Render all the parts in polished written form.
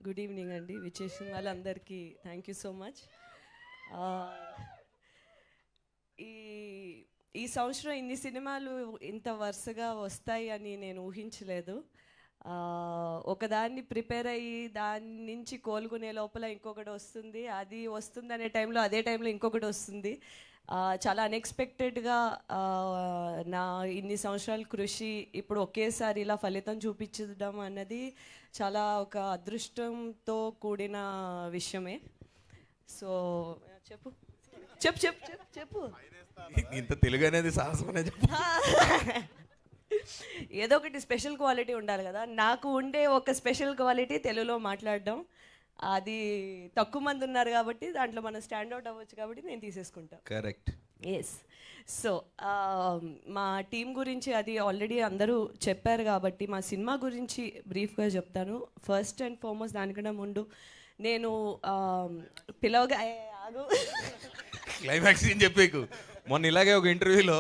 Good evening అండి. విచ్చేసిన వాళ్ళందరికీ థ్యాంక్ యూ సో మచ్. ఈ ఈ సంవత్సరం ఇన్ని సినిమాలు ఇంత వరుసగా వస్తాయి అని నేను ఊహించలేదు. ఒకదాన్ని ప్రిపేర్ అయ్యి దాని నుంచి కోలుకునే లోపల ఇంకొకటి వస్తుంది, అది వస్తుంది అనే టైంలో అదే టైంలో ఇంకొకటి వస్తుంది. చాలా అన్ఎక్స్పెక్టెడ్గా నా ఇన్ని సంవత్సరాల కృషి ఇప్పుడు ఒకేసారి ఇలా ఫలితం చూపించడం అన్నది చాలా ఒక అదృష్టంతో కూడిన విషయమే. సో చెప్పు చెప్పు చెప్పు చెప్పు చెప్పు ఇంత తెలుగు అనేది సాహసమనే చెప్పు. ఏదో ఒకటి స్పెషల్ క్వాలిటీ ఉండాలి కదా. నాకు ఉండే ఒక స్పెషల్ క్వాలిటీ తెలుగులో మాట్లాడడం. అది తక్కువ మంది ఉన్నారు కాబట్టి దాంట్లో మనం స్టాండ్అవుట్ అవ్వచ్చు కాబట్టి నేను తీసేసుకుంటాను. కరెక్ట్. ఎస్. సో మా టీం గురించి అది ఆల్రెడీ అందరూ చెప్పారు కాబట్టి మా సినిమా గురించి బ్రీఫ్గా చెప్తాను. ఫస్ట్ అండ్ ఫార్మోస్ట్ దానికన్నా ముందు నేను పిలవగా ఆగు క్లైమాక్స్ సీన్ చెప్పేకు. మొన్న ఇలాగే ఒక ఇంటర్వ్యూలో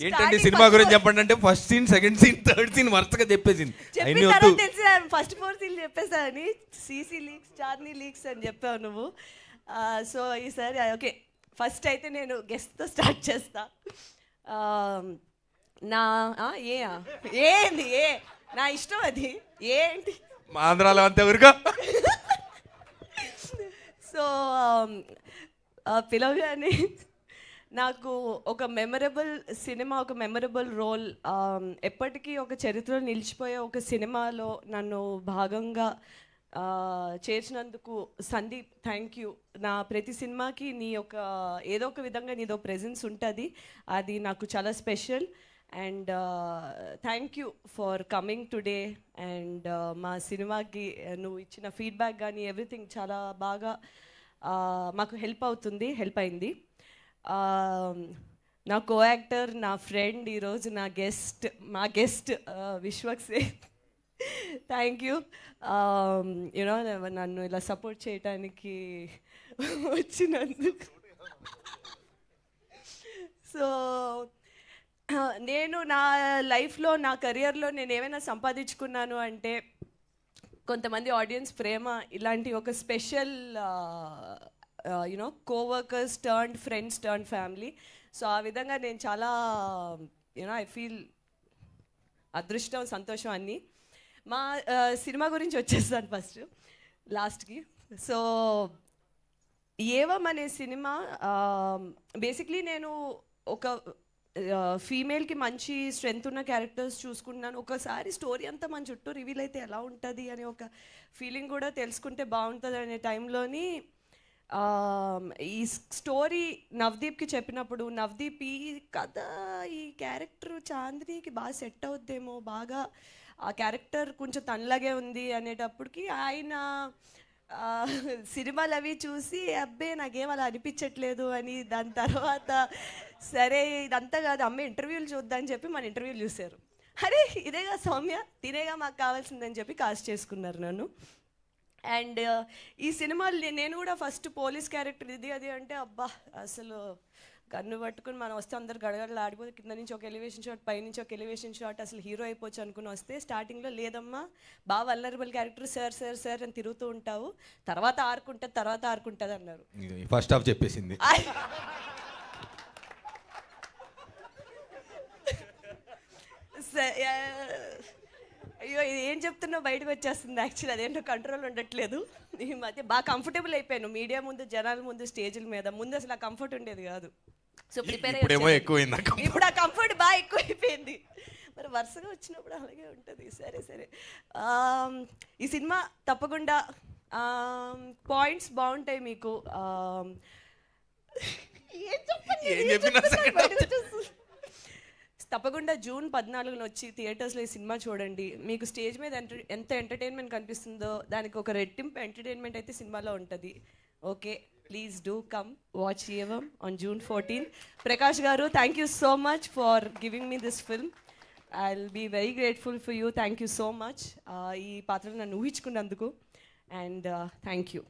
ఏంటంటే సినిమా గురించి చెప్పండి అంటే first scene, second scene, third scene వరుసగా చెప్పేసింది. తెలిసి ఫస్ట్ 4 సీన్లు చెప్పేసాని సీసీ లీక్స్, చార్నీ లీక్స్ అని చెప్పావు నువ్వు. సో ఈసారి ఓకే, ఫస్ట్ అయితే నేను గెస్ట్తో స్టార్ట్ చేస్తా. నా ఏంది నా ఇష్టం అది ఏంటి మా ఆంధ్రాలో అంతే ఊరుగా. సో పిలవగానే నాకు ఒక మెమరబుల్ సినిమా, ఒక మెమరబుల్ రోల్, ఎప్పటికీ ఒక చరిత్రలో నిలిచిపోయే ఒక సినిమాలో నన్ను భాగంగా చేర్చినందుకు సందీప్ థ్యాంక్ యూ. నా ప్రతి సినిమాకి నీ యొక్క ఏదో ఒక విధంగా నీదో ప్రెజెన్స్ ఉంటుంది, అది నాకు చాలా special. And thank you for coming today. And మా సినిమాకి నువ్వు ఇచ్చిన ఫీడ్బ్యాక్ కానీ ఎవ్రీథింగ్ చాలా బాగా మాకు హెల్ప్ అయింది. నా కో యాక్టర్, నా ఫ్రెండ్, ఈరోజు మా guest Vishwak Sen, thank you. You know నన్ను ఇలా సపోర్ట్ చేయటానికి వచ్చినందుకు. సో నేను నా లైఫ్లో, నా కెరియర్లో నేను ఏమైనా సంపాదించుకున్నాను అంటే కొంతమంది ఆడియన్స్ ప్రేమ, ఇలాంటి ఒక special coworkers turned friends turned family. So ఆ విధంగా నేను చాలా ఐ ఫీల్ అదృష్టం, సంతోషం అన్నీ. మా సినిమా గురించి వచ్చేస్తాను ఫస్ట్ లాస్ట్కి. సో ఏవం అనే సినిమా బేసిక్లీ నేను ఒక ఫీమేల్కి మంచి స్ట్రెంగ్త్ ఉన్న క్యారెక్టర్స్ చూసుకున్నాను. ఒకసారి స్టోరీ అంతా మన చుట్టూ రివీల్ అయితే ఎలా ఉంటుంది అనే ఒక ఫీలింగ్ కూడా తెలుసుకుంటే బాగుంటుంది అనే టైంలోని ఈ స్టోరీ నవదీప్కి చెప్పినప్పుడు, నవదీప్ ఈ కథ, ఈ క్యారెక్టర్ చాందినికి బాగా సెట్ అవుద్దేమో, బాగా ఆ క్యారెక్టర్ కొంచెం తనలాగే ఉంది అనేటప్పటికి ఆయన సినిమాలు అవి చూసి అబ్బే నాకేం అలా అనిపించట్లేదు అని, దాని తర్వాత సరే ఇదంతా కాదు అమ్మ ఇంటర్వ్యూలు చూద్దామని చెప్పి మన ఇంటర్వ్యూలు చూశారు. అరే ఇదేగా సౌమ్య, తినేగా మాకు కావాల్సిందని చెప్పి కాస్ట్ చేసుకున్నారు నన్ను. అండ్ ఈ సినిమాలు నేను కూడా ఫస్ట్ పోలీస్ క్యారెక్టర్ ఇది అది అంటే అబ్బా అసలు గన్ను పట్టుకుని మనం వస్తే అందరు గడగడలు ఆడిపోతే, కింద నుంచి ఒక ఎలివేషన్ షాట్, పైనుంచి ఒక ఎలివేషన్ షాట్, అసలు హీరో అయిపోవచ్చు అనుకుని వస్తే స్టార్టింగ్లో లేదమ్మా బాగా vulnerable character, sir sir sir అని తిరుగుతూ ఉంటావు, తర్వాత ఆరుకుంటుంది అన్నారు. ఫస్ట్ హాఫ్ చెప్పేసింది. అయ్యో ఇది ఏం చెప్తున్నా బయటకు వచ్చేస్తుంది. యాక్చువల్లీ అదేంటో కంట్రోల్ ఉండట్లేదు. ఈ మధ్య బాగా కంఫర్టబుల్ అయిపోయాను మీడియా ముందు, జనాల ముందు, స్టేజ్ల మీద. ముందు అసలు ఆ కంఫర్ట్ ఉండేది కాదు. సో ప్రిపేర్ ఇప్పుడు ఆ కంఫర్ట్ బాగా ఎక్కువైపోయింది. మరి వరుసగా వచ్చినప్పుడు అలాగే ఉంటుంది. సరే ఈ సినిమా తప్పకుండా పాయింట్స్ బాగుంటాయి మీకు. తప్పకుండా జూన్ 14న వచ్చి థియేటర్స్లో ఈ సినిమా చూడండి. మీకు స్టేజ్ మీద ఎంత ఎంటర్టైన్మెంట్ కనిపిస్తుందో దానికి ఒక రెట్టింపు ఎంటర్టైన్మెంట్ అయితే సినిమాలో ఉంటుంది. Okay, please do come watch Evam on June 14th. Prakash garu thank you so much for giving me this film. I will be very grateful for you. Thank you so much ఈ పాత్రను నన్ను ఊహించుకున్నందుకు. And thank you.